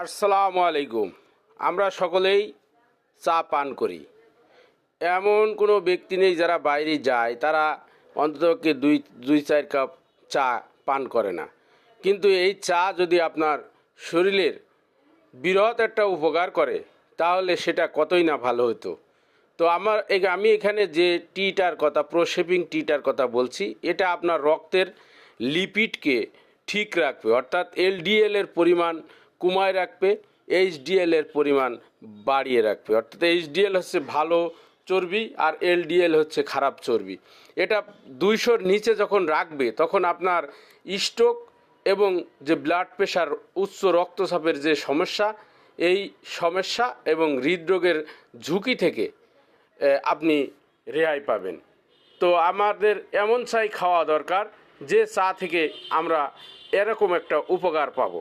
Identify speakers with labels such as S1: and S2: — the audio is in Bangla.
S1: আসসালামু আলাইকুম। আমরা সকলেই চা পান করি। এমন কোনো ব্যক্তি নেই যারা বাইরে যায় তারা অন্ততপক্ষে দুই দুই চার কাপ চা পান করে না। কিন্তু এই চা যদি আপনার শরীরের বৃহৎ একটা উপকার করে তাহলে সেটা কতই না ভালো হতো। তো আমি এখানে যে টিটার কথা, প্রোশেপিং টিটার কথা বলছি, এটা আপনার রক্তের লিপিডকে ঠিক রাখবে, অর্থাৎ এলডিএল এর পরিমাণ কমায় রাখবে, এইচডিএল এর পরিমাণ বাড়িয়ে রাখবে। অর্থাৎ এইচডিএল হচ্ছে ভালো চর্বি আর এলডিএল হচ্ছে খারাপ চর্বি। এটা 200-র নিচে যখন রাখবে তখন আপনার স্ট্রোক এবং যে ব্লাড প্রেশার, উচ্চ রক্তচাপের যে সমস্যা, এই সমস্যা এবং হৃদরোগের ঝুঁকি থেকে আপনি রেহাই পাবেন। তো আমাদের এমন চাই খাওয়া দরকার যে চা থেকে আমরা এরকম একটা উপকার পাবো।